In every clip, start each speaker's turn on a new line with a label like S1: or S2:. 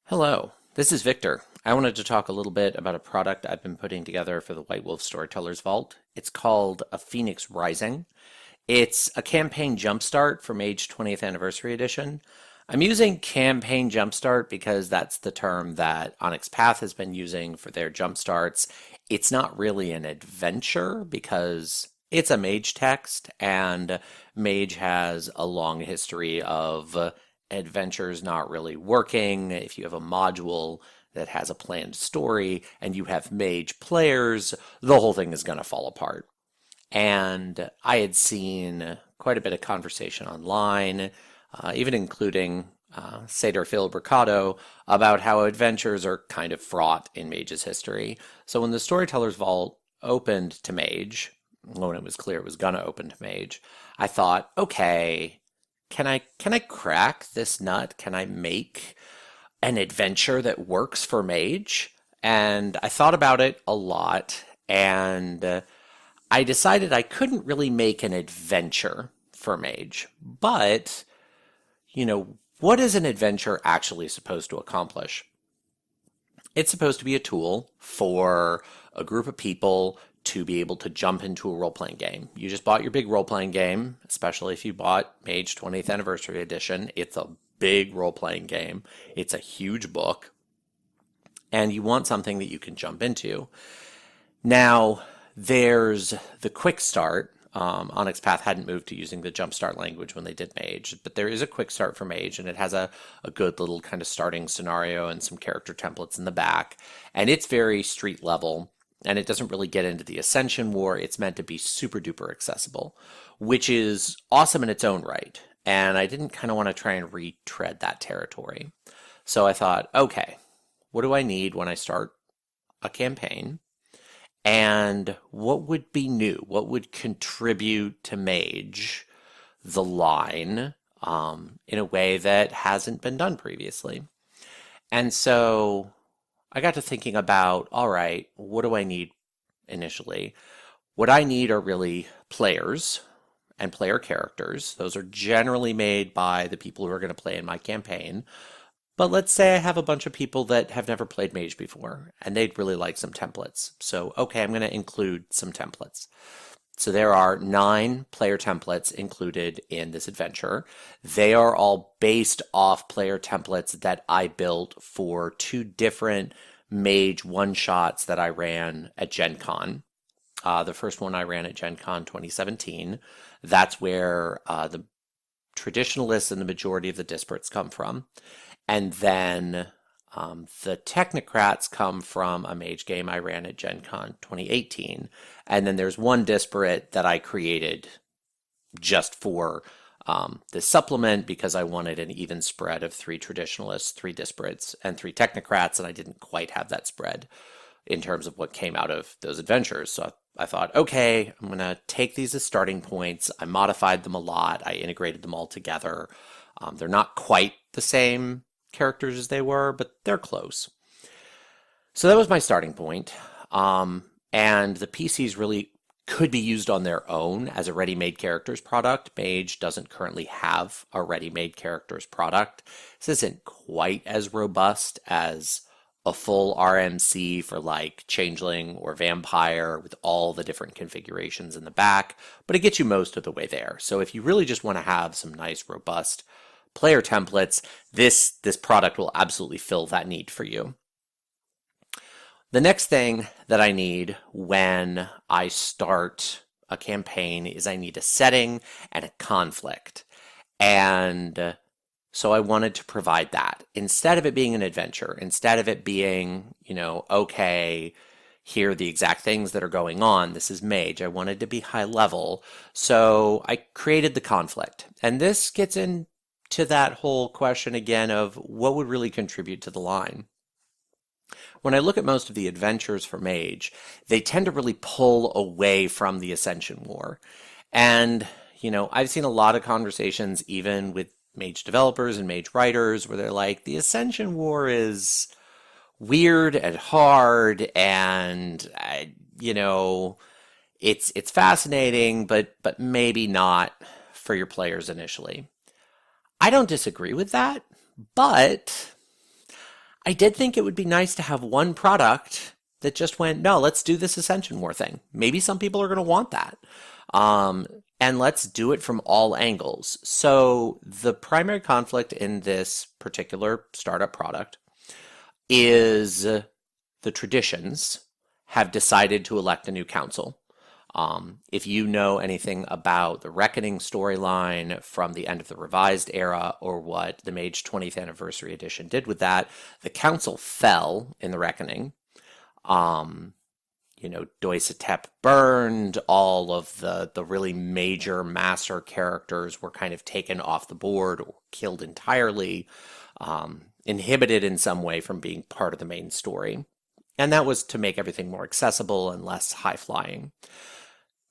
S1: Hello, this is Victor. I wanted to talk a little bit about a product I've been putting together for the White Wolf Storytellers Vault. It's called a Phoenix Rising. It's a campaign jumpstart for Mage 20th Anniversary Edition. I'm using campaign jumpstart because that's the term that Onyx Path has been using for their jumpstarts. It's not really an adventure because it's a Mage text, and Mage has a long history of adventures not really working. If you have a module that has a planned story and you have Mage players, the whole thing is going to fall apart. And I had seen quite a bit of conversation online, even including Cedar Phil Mercado, about how adventures are kind of fraught in Mage's history. So when the Storyteller's Vault opened to Mage, when it was clear it was going to open to Mage, I thought, okay, can I crack this nut? Can I make an adventure that works for Mage? And I thought about it a lot, and I decided I couldn't really make an adventure for Mage. But, what is an adventure actually supposed to accomplish? It's supposed to be a tool for a group of people to be able to jump into a role-playing game. You just bought your big role-playing game, especially if you bought Mage 20th Anniversary Edition. It's a big role-playing game. It's a huge book. And you want something that you can jump into. Now, there's the quick start. Onyx Path hadn't moved to using the jumpstart language when they did Mage, but there is a quick start for Mage, and it has a good little kind of starting scenario and some character templates in the back. And it's very street level, and it doesn't really get into the Ascension War. It's meant to be super duper accessible, which is awesome in its own right. And I didn't kind of want to try and retread that territory. So I thought, okay, what do I need when I start a campaign? And what would be new? What would contribute to Mage, the line, in a way that hasn't been done previously? And so I got to thinking about, all right, what do I need initially? What I need are really players and player characters. Those are generally made by the people who are going to play in my campaign. But let's say I have a bunch of people that have never played Mage before, and they'd really like some templates. So, okay, I'm going to include some templates. So there are 9 player templates included in this adventure. They are all based off player templates that I built for 2 different Mage one-shots that I ran at Gen Con. The first one I ran at Gen Con 2017. That's where the traditionalists and the majority of the disparates come from. And then the technocrats come from a Mage game I ran at Gen Con 2018. And then there's one disparate that I created just for this supplement because I wanted an even spread of 3 traditionalists, 3 disparates, and 3 technocrats, and I didn't quite have that spread in terms of what came out of those adventures. So I thought, okay, I'm going to take these as starting points. I modified them a lot. I integrated them all together. They're not quite the same characters as they were, but they're close. So that was my starting point. And the PCs really could be used on their own as a ready-made characters product. Mage doesn't currently have a ready-made characters product. This isn't quite as robust as a full RMC for like Changeling or Vampire with all the different configurations in the back, but it gets you most of the way there. So if you really just want to have some nice, robust player templates, this product will absolutely fill that need for you. The next thing that I need when I start a campaign is I need a setting and a conflict. And so I wanted to provide that. Instead of it being an adventure, instead of it being, okay, here are the exact things that are going on. This is Mage. I wanted to be high level. So I created the conflict. And this gets into that whole question again of what would really contribute to the line. When I look at most of the adventures for Mage, they tend to really pull away from the Ascension War. And, I've seen a lot of conversations even with Mage developers and Mage writers where they're like, the Ascension War is weird and hard and, it's fascinating, but maybe not for your players initially. I don't disagree with that, but I did think it would be nice to have one product that just went, no, let's do this Ascension War thing. Maybe some people are going to want that. Um, and let's do it from all angles. So the primary conflict in this particular startup product is the traditions have decided to elect a new council. If you know anything about the Reckoning storyline from the end of the Revised era or what the Mage 20th Anniversary Edition did with that, the council fell in the Reckoning. Um, Doisatep burned, all of the really major master characters were kind of taken off the board or killed entirely, inhibited in some way from being part of the main story. And that was to make everything more accessible and less high-flying.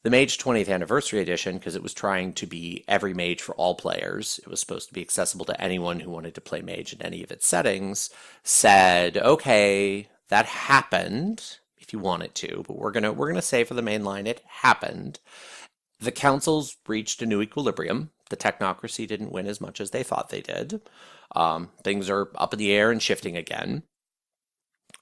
S1: The Mage 20th Anniversary Edition, because it was trying to be every Mage for all players, it was supposed to be accessible to anyone who wanted to play Mage in any of its settings, said, okay, that happened, if you want it to, but we're gonna say for the main line it happened. The councils reached a new equilibrium. The technocracy didn't win as much as they thought they did. Things are up in the air and shifting again.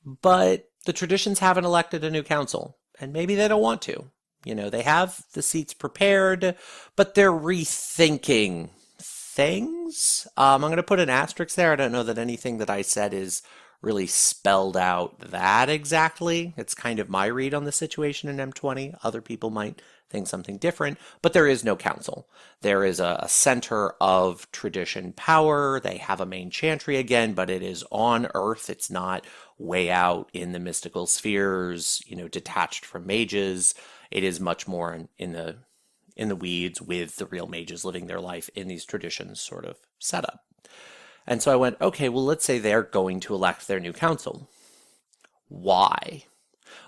S1: But the traditions haven't elected a new council, and maybe they don't want to. They have the seats prepared, but they're rethinking things. I'm going to put an asterisk there. I don't know that anything that I said is really spelled out that exactly. It's kind of my read on the situation in M20. Other people might think something different, but there is no council. There is a center of tradition power. They have a main chantry again, but it is on Earth. It's not way out in the mystical spheres, detached from mages. It is much more in the weeds with the real mages living their life in these traditions sort of setup. And so I went, okay, well, let's say they're going to elect their new council. Why?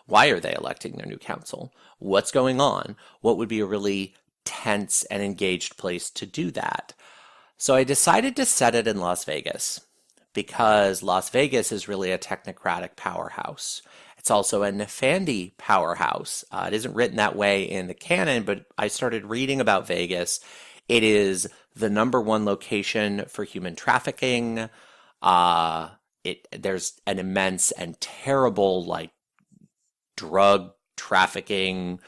S1: Why are they electing their new council? What's going on? What would be a really tense and engaged place to do that? So I decided to set it in Las Vegas because Las Vegas is really a technocratic powerhouse. It's also a Nefandi powerhouse. It isn't written that way in the canon, but I started reading about Vegas. It is the #1 location for human trafficking. There's an immense and terrible drug trafficking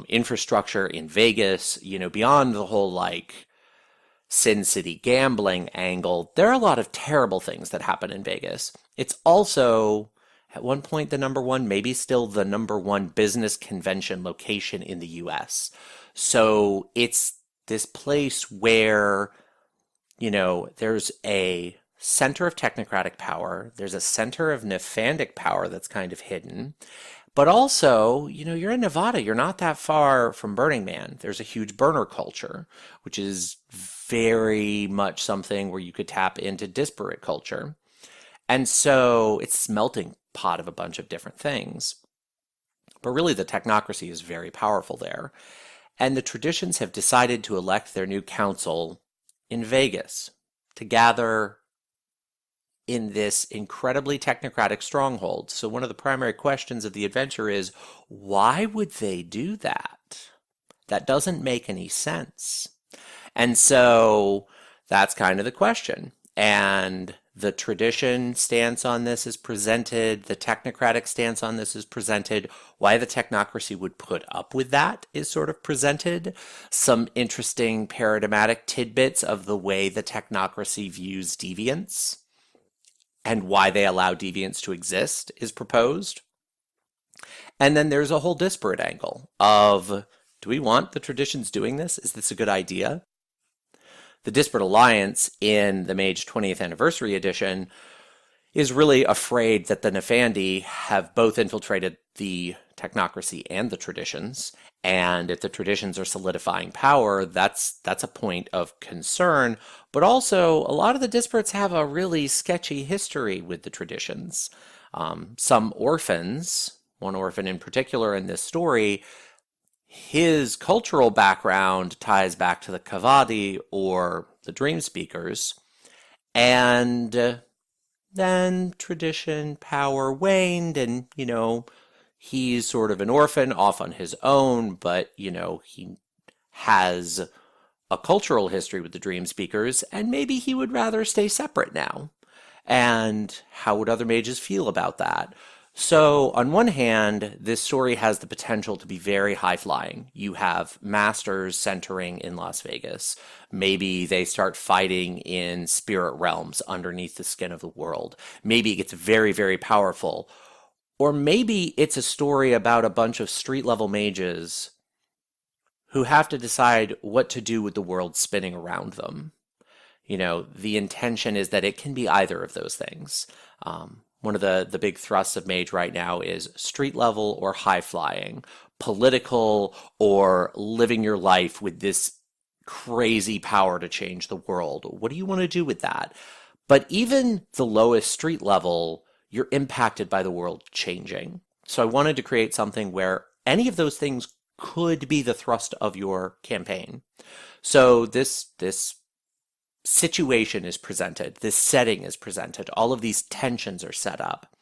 S1: infrastructure in Vegas. Beyond the whole Sin City gambling angle, there are a lot of terrible things that happen in Vegas. It's also at one point the #1, maybe still the #1 business convention location in the US. So it's this place where, there's a center of technocratic power, there's a center of Nefandic power that's kind of hidden, but also, you're in Nevada, you're not that far from Burning Man. There's a huge burner culture, which is very much something where you could tap into disparate culture. And so it's a melting pot of a bunch of different things. But really the technocracy is very powerful there. And the traditions have decided to elect their new council in Vegas to gather in this incredibly technocratic stronghold. So one of the primary questions of the adventure is, why would they do that? That doesn't make any sense. And so that's kind of the question. And the tradition stance on this is presented, the technocratic stance on this is presented, why the technocracy would put up with that is sort of presented, some interesting paradigmatic tidbits of the way the technocracy views deviance and why they allow deviance to exist is proposed. And then there's a whole disparate angle of, do we want the traditions doing this? Is this a good idea? The Disparate Alliance in the Mage 20th Anniversary Edition is really afraid that the Nefandi have both infiltrated the technocracy and the traditions, and if the traditions are solidifying power, that's a point of concern. But also, a lot of the disparates have a really sketchy history with the traditions. Some orphans, one orphan in particular in this story, his cultural background ties back to the Kavadi or the Dream Speakers, and then tradition power waned, and he's sort of an orphan off on his own, but he has a cultural history with the Dream Speakers, and maybe he would rather stay separate now. And how would other mages feel about that? So, on one hand, this story has the potential to be very high flying. You have masters centering in Las Vegas. Maybe they start fighting in spirit realms underneath the skin of the world. Maybe it gets very, very powerful. Or maybe it's a story about a bunch of street level mages who have to decide what to do with the world spinning around them. The intention is that it can be either of those things. One of the big thrusts of Mage right now is street level or high flying, political or living your life with this crazy power to change the world. What do you want to do with that? But even the lowest street level, you're impacted by the world changing. So I wanted to create something where any of those things could be the thrust of your campaign. So this situation is presented, this setting is presented, all of these tensions are set up.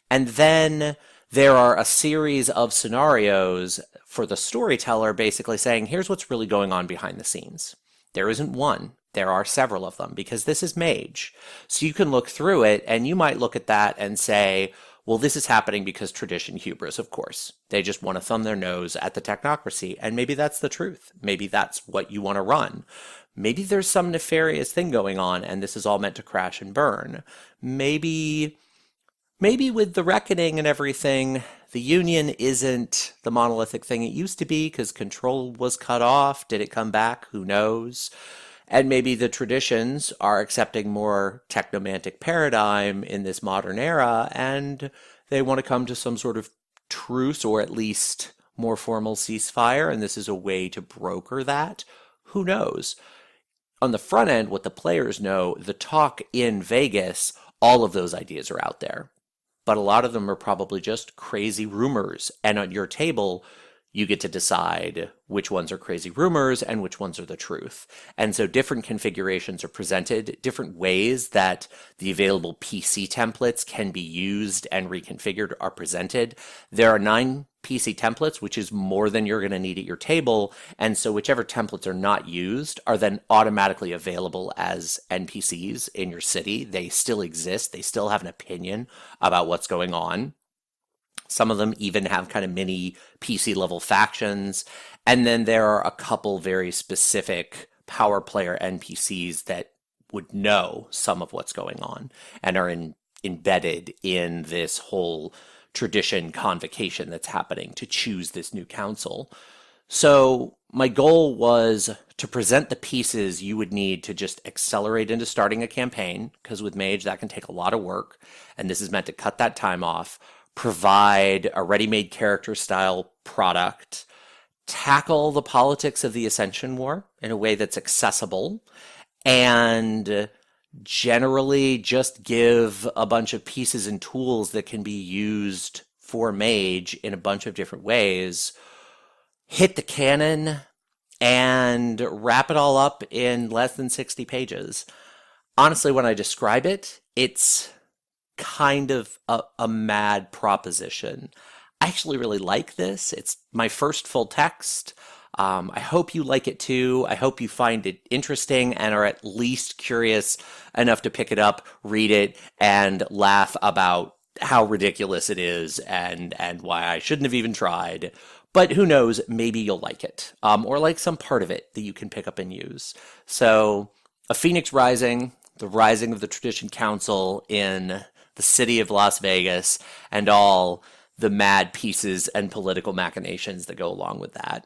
S1: And then there are a series of scenarios for the storyteller basically saying, here's what's really going on behind the scenes. There isn't one. There are several of them because this is Mage. So you can look through it and you might look at that and say, well, this is happening because tradition hubris, of course. They just want to thumb their nose at the technocracy. And maybe that's the truth. Maybe that's what you want to run. Maybe there's some nefarious thing going on and this is all meant to crash and burn. Maybe with the reckoning and everything, the union isn't the monolithic thing it used to be because control was cut off. Did it come back? Who knows? And maybe the traditions are accepting more technomantic paradigm in this modern era, and they want to come to some sort of truce or at least more formal ceasefire, and this is a way to broker that. Who knows? On the front end, what the players know, the talk in Vegas, all of those ideas are out there. But a lot of them are probably just crazy rumors, and on your table, you get to decide which ones are crazy rumors and which ones are the truth. And so different configurations are presented, different ways that the available PC templates can be used and reconfigured are presented. There are 9 PC templates, which is more than you're going to need at your table. And so whichever templates are not used are then automatically available as NPCs in your city. They still exist. They still have an opinion about what's going on. Some of them even have kind of mini PC level factions. And then there are a couple very specific power player NPCs that would know some of what's going on and are embedded in this whole tradition convocation that's happening to choose this new council. So my goal was to present the pieces you would need to just accelerate into starting a campaign, because with Mage that can take a lot of work, and this is meant to cut that time off. Provide a ready-made character style product, tackle the politics of the Ascension War in a way that's accessible, and generally just give a bunch of pieces and tools that can be used for Mage in a bunch of different ways, hit the canon, and wrap it all up in less than 60 pages. Honestly, when I describe it, it's kind of a mad proposition. I actually really like this. It's my first full text. I hope you like it too. I hope you find it interesting and are at least curious enough to pick it up, read it, and laugh about how ridiculous it is and why I shouldn't have even tried. But who knows, maybe you'll like it, or like some part of it that you can pick up and use. So, A Phoenix Rising, the rising of the Tradition Council in the city of Las Vegas, and all the mad pieces and political machinations that go along with that.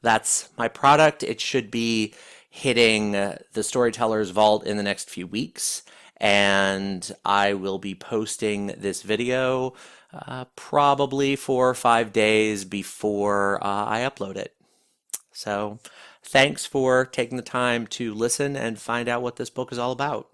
S1: That's my product. It should be hitting the Storyteller's Vault in the next few weeks, and I will be posting this video probably 4 or 5 days before I upload it. So thanks for taking the time to listen and find out what this book is all about.